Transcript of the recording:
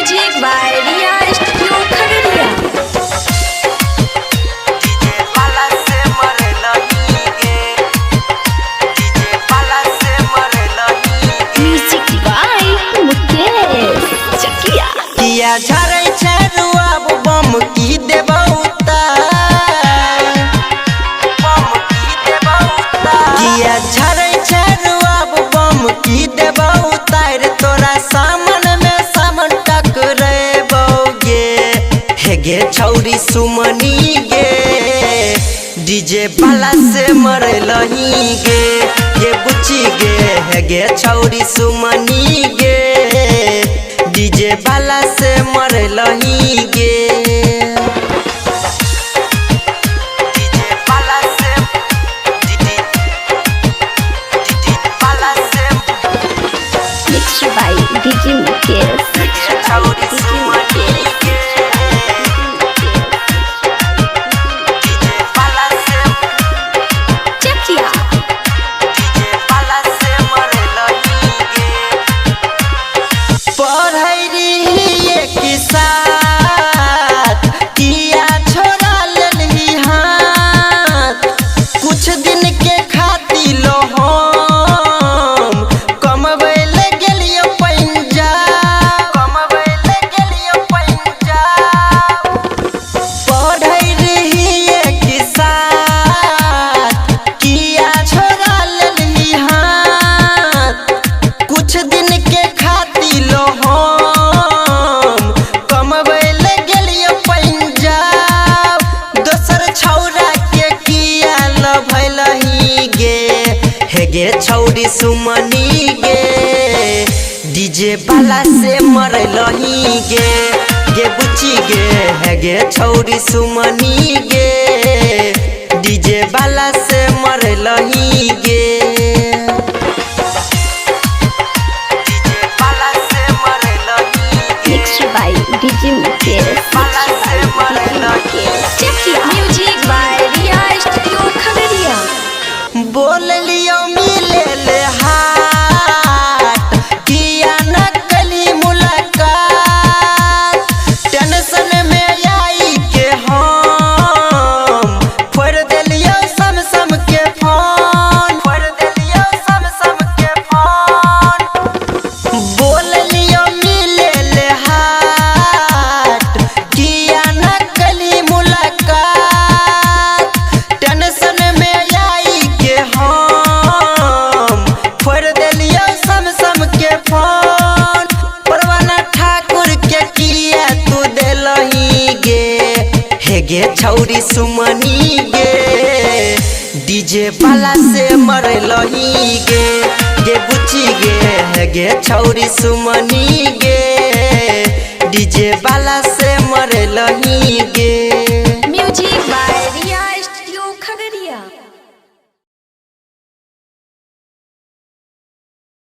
Music by Riya studio Khagaria. DJ वाला से मरे लही गे, डीजे वाला से मरे लही गे। Music by Mukesh Chakiya. किया झरै छै रुआब बम की देबौ उतार, बम की देबौ उतार। किया झरै छै रुआब बम की देबौ उतार, तोरा सामन में सामन टकरेबौ गे। हे गे छौरी सुमनी गे, डीजे वाला से मरे लही गे, गे बुच्ची गे। हे गे छौरी सुमनी गे, डीजे वाला से मरे लही गे। डीजे वाला से डीजे वाला से मिक्स बाय डीजे मुकेश। छौरी सुमनी गे, डीजे वाला से चकिया। डीजे वाला से मरे लही गे। पढ़ै रहिए कि साथ, किया छोड़ा लेलही हाथ। कुछ दिन के खातिर लो हम कमबै ले गेलियो पंजाब, कमबै ले गेलियो पंजाब। पढ़ै रहिए कि साथ, किया छोड़ा लेलही हाथ। कुछ दिन के खातिर लो हम कमबै ले गेलियो पंजाब। दोसर छौरा के किया लभैलही गे, हे गे छौरी सुमनी गे, डीजे वाला से मरलही गे, गे बुच्ची गे। हे गे छौरी सुमनी गे, डीजे वाला से मरलही गे। डीजे वाला से मरे लही गे, मिक्स बाय डीजे मुकेश। वाला से मरे लही Chakiya. Music by Riya studio Khagaria. बोल लियो मिले ले हाथ, किया न कली मुलाकात। टेंशन में आई के हम फोड़ देलियो सम के फोन, फोड़ देलियो सम के फोन। बोल लियो मिले ले हाथ, किया न कली मुलाकात। टेंशन में आई के हम फोड़ देलियो सम के फोन। परवाना ठाकुर के किया तू देलही गे, हे गे छौरी सुमनी गे, डीजे वाला से मरलही गे, गे बुच्ची गे। हे गे छौरी सुमनी गे, डीजे वाला से मरलही गे।